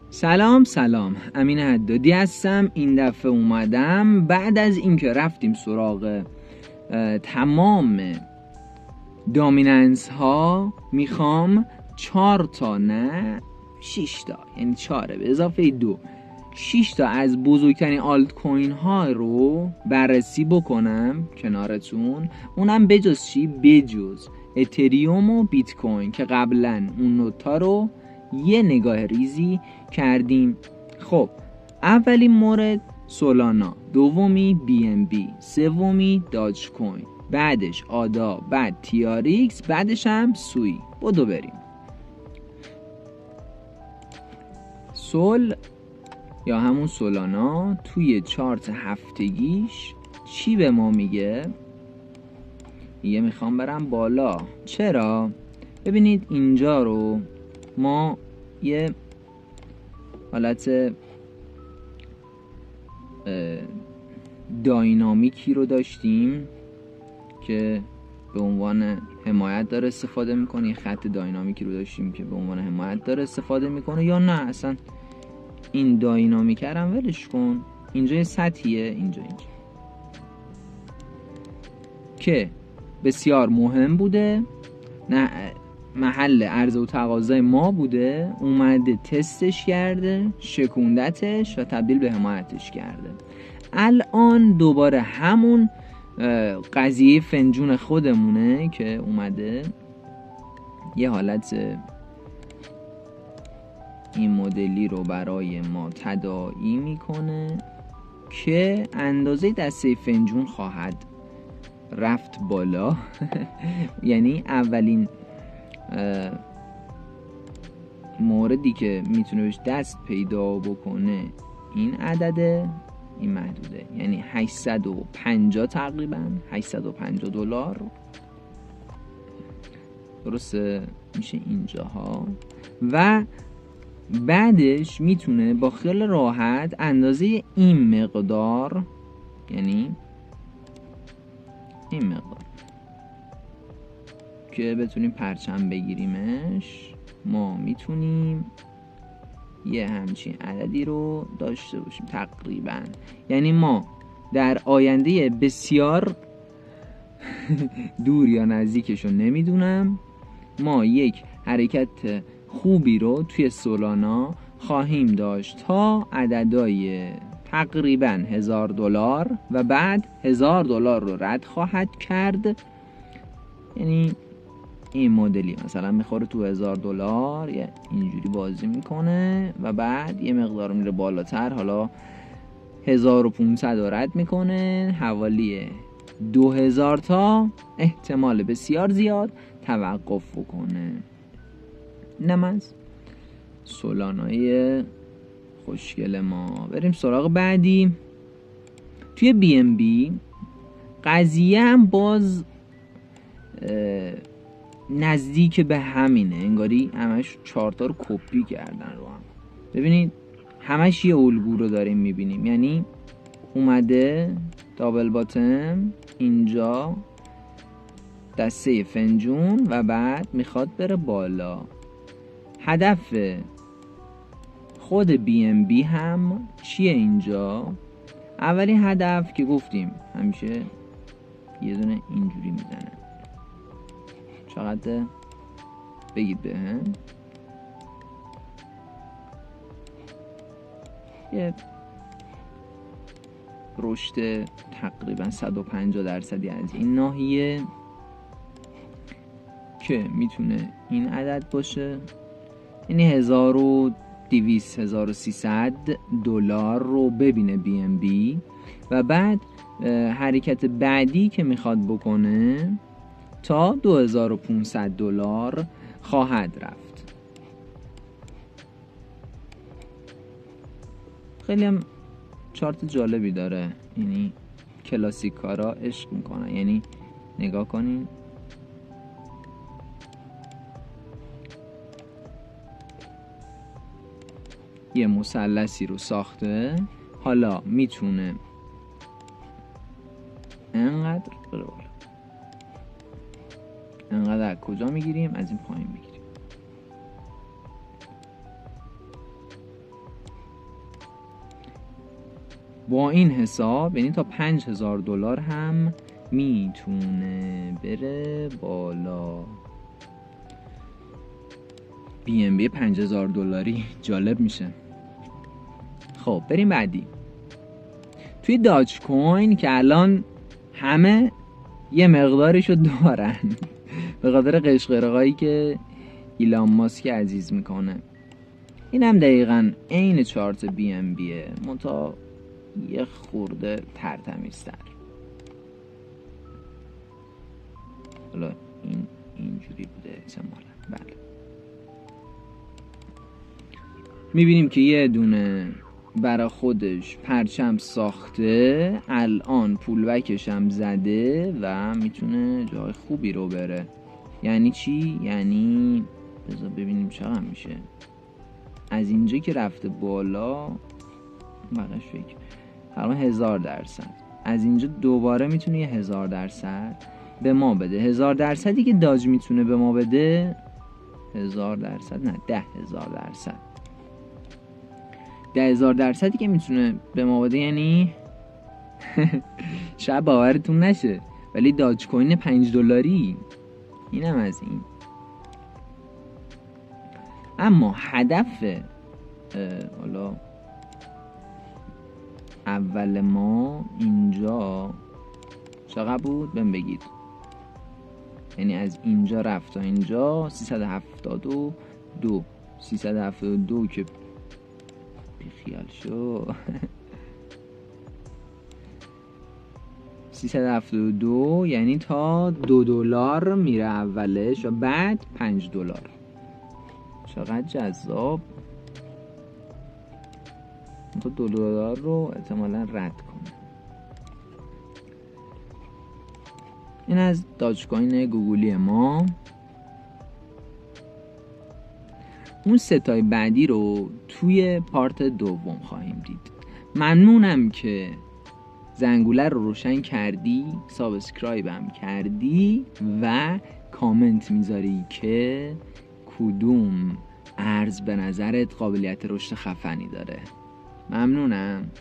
سلام امین حدادی هستم. این دفعه اومدم بعد از اینکه رفتیم سراغ تمام دامیننس ها، میخوام 4 تا نه 6 تا، یعنی 4 به اضافه 2 6 تا از بزرگترین آلت کوین ها رو بررسی بکنم کنارتون. اونم بجز چی؟ بجز اتریوم و بیت کوین که قبلا اون نوتا رو یه نگاه ریزی کردیم. خب اولین مورد سولانا، دومی بی ام بی، سومی داج کوین، بعدش آدا، بعد تیاریکس، بعدش هم سوی. بدو بریم. سول یا همون سولانا توی چارت هفتگیش چی به ما میگه؟ میگه میخوام برم بالا. چرا؟ ببینید اینجا رو ما یه حالت داینامیکی رو داشتیم که به عنوان حمایت داره استفاده میکنه، یه خط داینامیکی رو داشتیم که به عنوان حمایت داره استفاده میکنه، یا نه اصلا این داینامیک هم ولش کن. اینجا یه سطحیه، اینجا که بسیار مهم بوده، نه محل عرضه و تقاضای ما بوده، اومده تستش کرده، شکوندتش و تبدیل به حمایتش کرده. الان دوباره همون قضیه فنجون خودمونه که اومده یه حالت این مدلی رو برای ما تداعی میکنه که اندازه دسته فنجون خواهد رفت بالا. یعنی اولین موردی که میتونه بهش دست پیدا بکنه این عدده، این محدوده، یعنی 850 تقریبا $850 درسته میشه اینجاها. و بعدش میتونه با خیال راحت اندازه این مقدار، یعنی این مقدار که بتونیم پرچم بگیریمش، ما میتونیم یه همچین عددی رو داشته باشیم تقریبا. یعنی ما در آینده بسیار دور یا نزدیکشو نمیدونم، ما یک حرکت خوبی رو توی سولانا خواهیم داشت تا عددهای تقریبا $1000 و بعد $1000 رو رد خواهد کرد. یعنی این مدلی مثلا میخوره تو $1000 یه اینجوری بازی میکنه و بعد یه مقدار میره بالاتر، حالا 1500 رو رد میکنه، حوالی 2000 تا احتمال بسیار زیاد توقف بکنه. اینم از سولانای خوشگل ما. بریم سراغ بعدی. توی بی ام بی قضیه هم باز نزدیک به همینه، انگاری همش چارتا رو کپی کردن رو هم. ببینید همش یه الگو رو داریم میبینیم، یعنی اومده دابل باتم اینجا دسته فنجون و بعد میخواد بره بالا. هدف خود بی ام بی هم چیه اینجا؟ اولین هدف که گفتیم همیشه یه دونه اینجوری میزنه. چقدر بگید به هم یه رشد تقریبا 150% از این ناحیه که میتونه این عدد باشه، یعنی $1200-1300 رو ببینه بی ام بی و بعد حرکت بعدی که میخواد بکنه تا $2500 خواهد رفت. خیلی هم چارت جالبی داره، یعنی کلاسیک کارا عشق میکنن. یعنی نگاه کنین یه مثلثی رو ساخته، حالا میتونه انقدر بره بالا، انقدر کجا میگیریم؟ از این پایین میگیریم. با این حساب یعنی تا $5000 هم میتونه بره بالا. BNB $5000 جالب میشه. خب بریم بعدی. توی داج کوین که الان همه یه مقدارشو دارن به خاطر قشقرقایی که ایلان ماسک عزیز میکنه، این هم دقیقا عین چارت BNBه منتها یه خورده ترتمیزتر. حالا اینجوری بوده احتمالا. بله میبینیم که یه دونه برای خودش پرچم ساخته، الان پولبکش هم زده و میتونه جای خوبی رو بره. یعنی چی؟ یعنی بذار ببینیم چقدر میشه از اینجا که رفته بالا، بقیش فکر تقریبا 1000%. از اینجا دوباره میتونه یه 1000% به ما بده. 1000%ی که داج میتونه به ما بده 1000%، نه 10,000%. 10,000% که میتونه به ما بده یعنی شاید باورتون نشه ولی داج کوین $5. اینم از این. اما هدف حالا اول ما اینجا چقدر بود بهم بگید. یعنی از اینجا رفت تا اینجا 372 که بیخیال شو 372 یعنی تا $2 میره اولش و بعد $5. چقدر جذاب. تو $2 رو احتمالا رد کنه. این از داج کوین گوگلی ما. اون ستای بعدی رو توی پارت دوم خواهیم دید. ممنونم که زنگوله رو روشن کردی، سابسکرایب هم کردی و کامنت میذاری که کدوم ارز به نظرت قابلیت رشد خفنی داره. ممنونم.